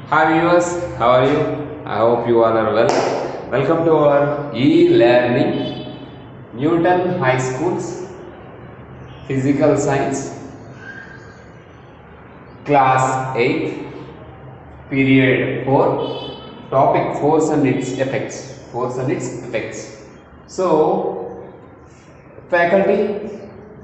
Hi viewers, how are you? I hope you all are well. Welcome to our e-learning Newton High School's Physical Science Class 8 Period 4 Topic Force and its Effects. Force and its Effects. So, faculty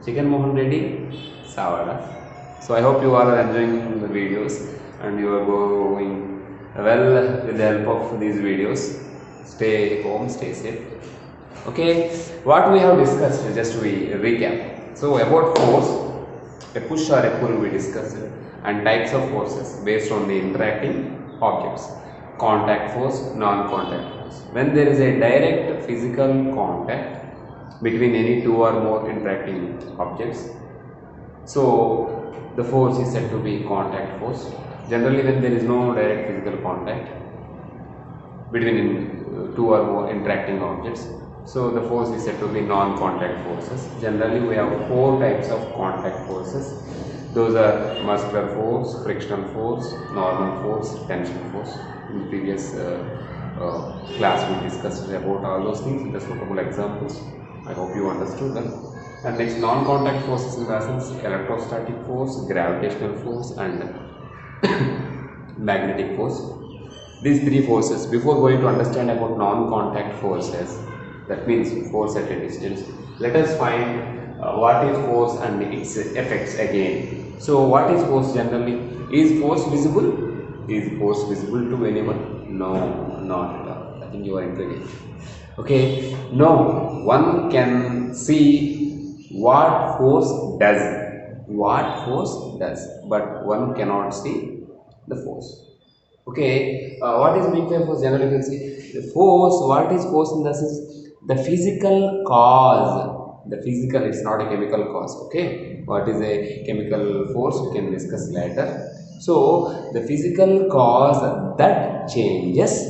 Chicken Mohan Reddy Savada. So I hope you all are enjoying the videos and you are going well with the help of these videos. Stay home, stay safe. Okay, what we have discussed, just we recap. So about force, a push or a pull we discussed, and types of forces based on the interacting objects. Contact force, non-contact force. When there is a direct physical contact between any two or more interacting objects, so the force is said to be contact force. Generally, when there is no direct physical contact between two or more interacting objects, so the force is said to be non-contact forces. Generally, we have four types of contact forces. Those are muscular force, frictional force, normal force, tension force. In the previous class, we discussed about all those things with the suitable examples. I hope you understood them. And next, non-contact forces in the essence: electrostatic force, gravitational force, and magnetic force. These three forces. Before going to understand about non-contact forces, that means force at a distance, let us find what is force and its effects again. So, what is force generally? Is force visible? Is force visible to anyone? No, not at all. I think you are intelligent. Okay, no, one can see what force does, but one cannot see the force. Okay, what is meant by force? Generally, you can see the force. What is force in the sense? The physical cause. The physical, it's not a chemical cause. Okay, what is a chemical force? We can discuss later. So, the physical cause that changes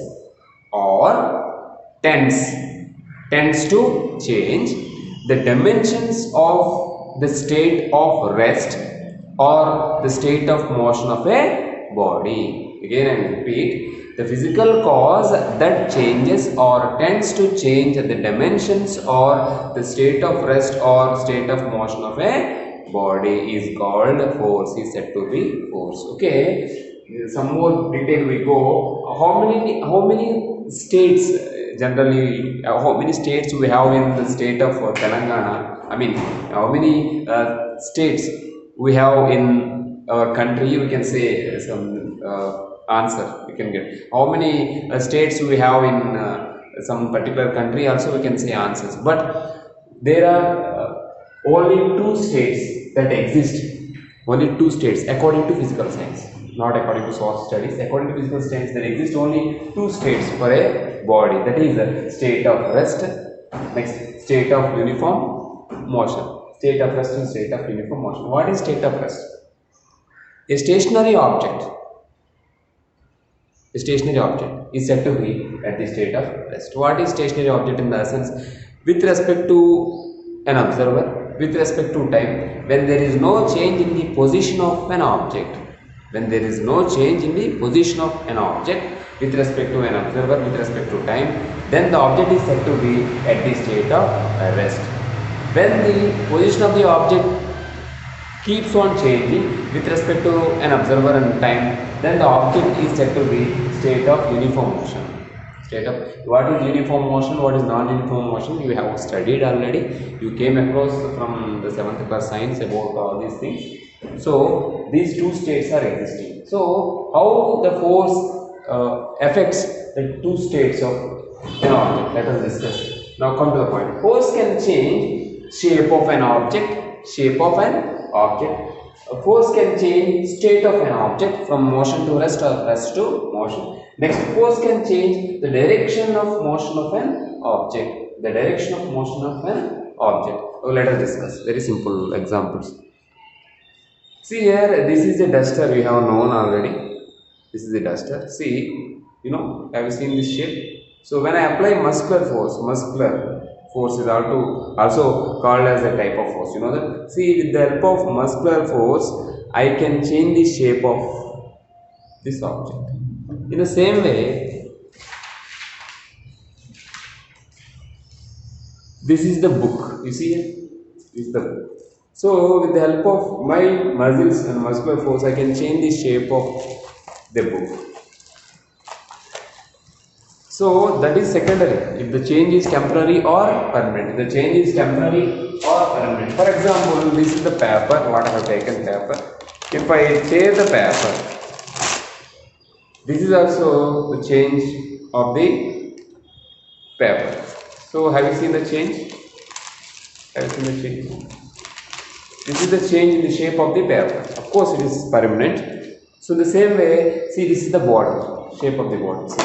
or tends to change the dimensions of the state of rest or the state of motion of a body. Again I repeat, the physical cause that changes or tends to change the dimensions or the state of rest or state of motion of a body is called force, is said to be force. Okay, some more detail we go. How many states generally, how many states we have in the state of Telangana? I mean, how many states we have in our country? We can say some answer we can get. How many states we have in some particular country? Also, we can say answers. But there are only two states that exist. Only two states according to physical science, not according to social studies. According to physical science, there exist only two states for a body. That is the state of rest. Next, state of uniform motion. State of rest and state of uniform motion. What is state of rest? A stationary object. A stationary object is said to be at the state of rest. What is stationary object in the essence? With respect to an observer, with respect to time, when there is no change in the position of an object, when there is no change in the position of an object with respect to an observer, with respect to time, then the object is said to be at the state of rest. When the position of the object keeps on changing with respect to an observer and time, then the object is said to be state of uniform motion. State of what is uniform motion, what is non-uniform motion, you have studied already. You came across from the 7th class science about all these things. So these two states are existing. So how the force affects the two states of an object? Let us discuss. Now come to the point. Force can change shape of an object. Force can change state of an object from motion to rest or rest to motion. Next, force can change the direction of motion of an object. The direction of motion of an object. So let us discuss very simple examples. See here, this is a duster we have known already. This is a duster. See, have you seen this shape? So when I apply muscular force is also called as a type of force. You know that? See, with the help of muscular force, I can change the shape of this object. In the same way, this is the book. You see it? This is the book. So, with the help of my muscles and muscular force, I can change the shape of the book. So, that is secondary. If the change is temporary or permanent. If the change is temporary or permanent. For example, this is the paper. What I have taken paper. If I tear the paper, this is also the change of the paper. So, have you seen the change? Have you seen the change? This is the change in the shape of the paper. Of course, it is permanent. So, in the same way, see, this is the body, shape of the body. See.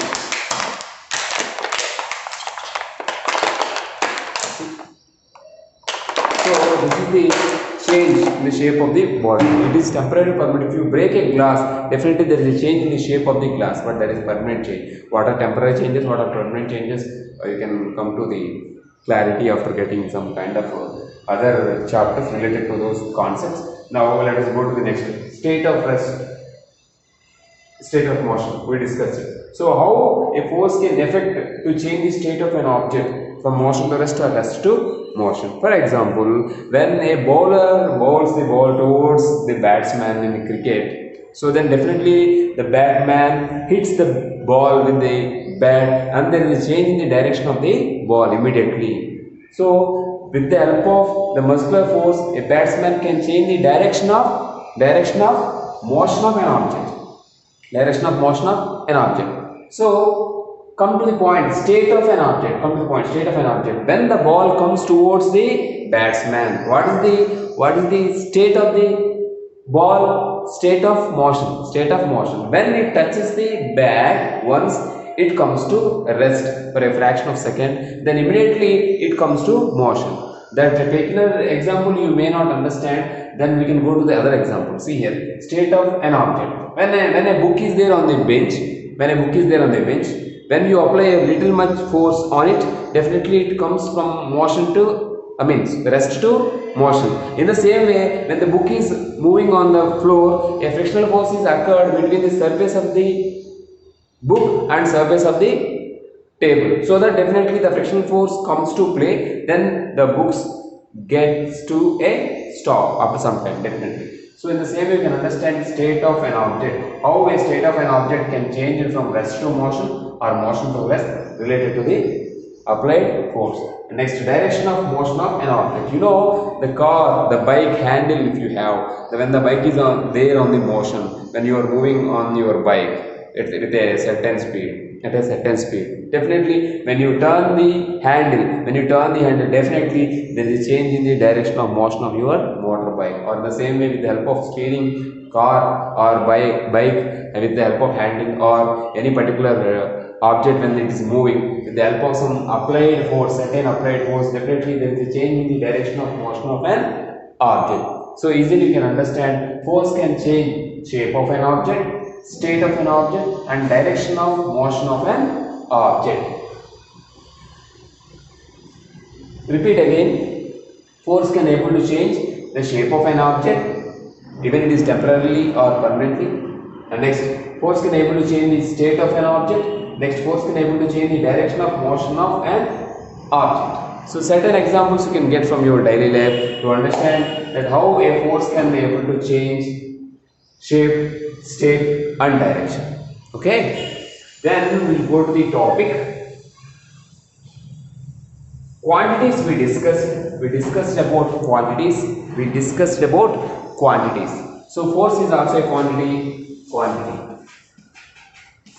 So, this is the change in the shape of the body. It is temporary permanent. If you break a glass, definitely there is a change in the shape of the glass, but that is permanent change. What are temporary changes, what are permanent changes? You can come to the clarity after getting some kind of other chapters related to those concepts. Now let us go to the next state of rest, state of motion. We discussed it. So how a force can affect to change the state of an object from motion to rest or rest to motion. For example, when a bowler bowls the ball towards the batsman in cricket, so then definitely the batsman hits the ball with the bat and there is a change in the direction of the ball immediately. So with the help of the muscular force, a batsman can change the direction of motion of an object. Direction of motion of an object. So come to the point, state of an object. Come to the point, state of an object. When the ball comes towards the batsman, what is the state of the ball? State of motion. State of motion. When it touches the bat, once it comes to rest for a fraction of second, then immediately it comes to motion. That particular example you may not understand, then we can go to the other example. See here, state of an object. When a book is there on the bench, when you apply a little much force on it, definitely it comes from motion to rest to motion. In the same way, when the book is moving on the floor, a frictional force is occurred between the surface of the book and surface of the table, so that definitely the frictional force comes to play, then the books gets to a stop after some time, definitely. So in the same way you can understand state of an object, how a state of an object can change from rest to motion or motion to rest related to the applied force. Next, direction of motion of an object. You know, the car, the bike handle, if you have, when the bike is on the motion, when you are moving on your bike with a certain speed, definitely when you turn the handle, definitely there is a change in the direction of motion of your motorbike. Or the same way, with the help of steering car or bike with the help of handle or any particular object, when it is moving, with the help of some applied force, definitely there is a change in the direction of motion of an object. So easily you can understand, force can change shape of an object, state of an object and direction of motion of an object. Repeat again, force can able to change the shape of an object, even it is temporarily or permanently. And next, force can able to change the state of an object. Next, force can able to change the direction of motion of an object. So certain examples you can get from your daily life to understand that how a force can be able to change shape, state and direction. Okay, then we will go to the topic quantities. We discussed about quantities. So force is also a quantity.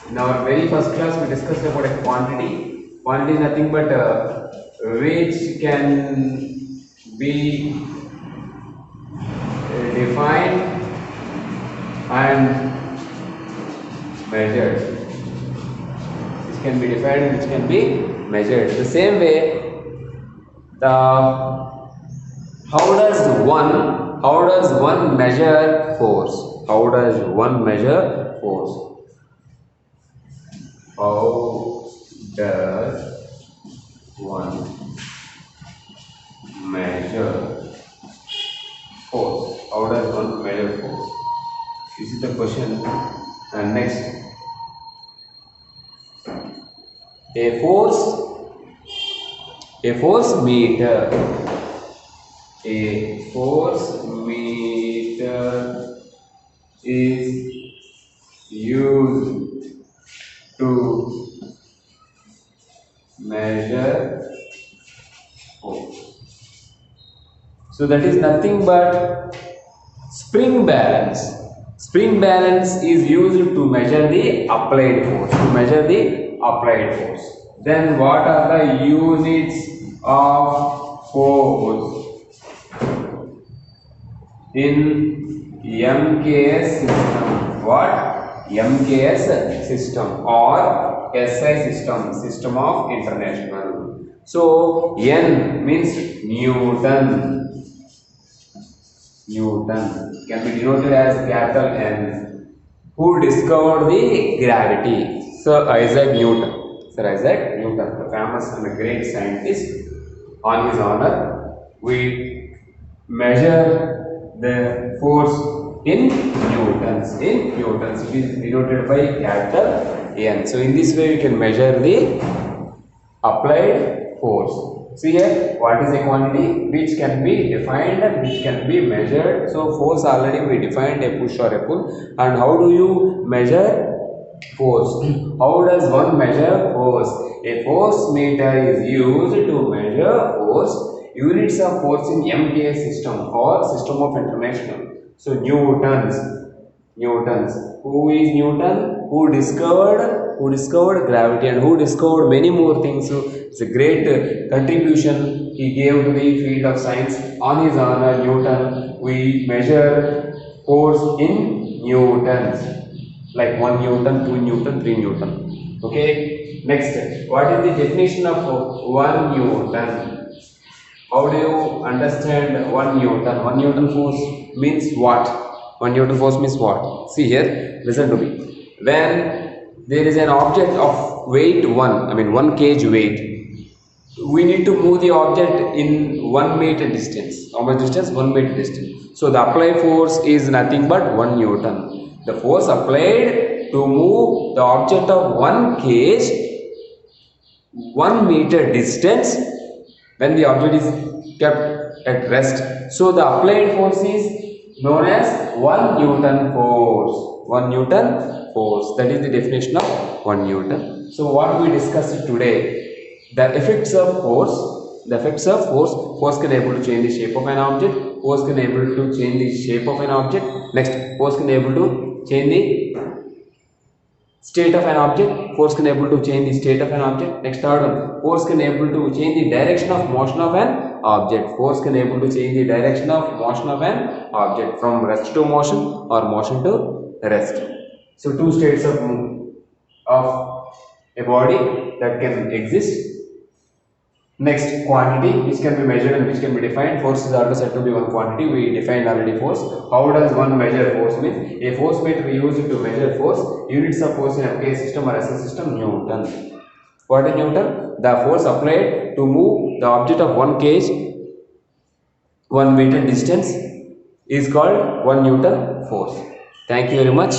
In our very first class we discussed about a quantity. Quantity is nothing but which can be defined and measured. Which can be defined and which can be measured. The same way, how does one measure force? How does one measure force? How does one measure force? How does one measure force? This is the question. And next, A force meter. A force meter is used to measure force. So that is nothing but spring balance. Spring balance is used to measure the applied force. Then what are the units of force in MKS system? What? MKS system or SI system of international. So N means Newton can be denoted as capital N. Who discovered the gravity? Sir Isaac Newton, the famous and a great scientist. On his honor, we measure the force in newtons. It is denoted by capital N. So in this way, we can measure the applied force. See here, what is a quantity which can be defined and which can be measured. So force already we defined, a push or a pull. And how do you measure force? How does one measure force? A force meter is used to measure force. Units of force in MKS system or system of international. So newtons. Who is Newton? Who discovered gravity and who discovered many more things. So it's a great contribution he gave to the field of science. On his honor, Newton, we measure force in newtons, like 1 Newton, 2 Newton, 3 Newton. Okay. Next, what is the definition of 1 Newton? How do you understand 1 Newton? 1 Newton force means what? 1 Newton force means what? See here, listen to me. When there is an object of weight 1 kg weight, we need to move the object in 1 meter distance. How much distance? 1 meter distance. So the applied force is nothing but 1 Newton. The force applied to move the object of 1 kg 1 meter distance when the object is kept at rest. So the applied force is known as 1 Newton force. 1 Newton force. That is the definition of 1 Newton. So what we discussed today, the effects of force. Force can able to change the shape of an object. Force can able to change the shape of an object. Next, force can able to change the state of an object. Force can able to change the state of an object. Next, third one, force can able to change the direction of motion of an object. Force can able to change the direction of motion of an object from rest to motion or motion to rest. So two states of a body that can exist. Next, quantity which can be measured and which can be defined. Force is also said to be one quantity. We defined already force. How does one measure force? Means a force meter we use it to measure force. Units of force in MKS system or SI system, Newton. What is Newton? The force applied to move the object of 1 kg 1 meter distance is called 1 Newton force. Thank you very much.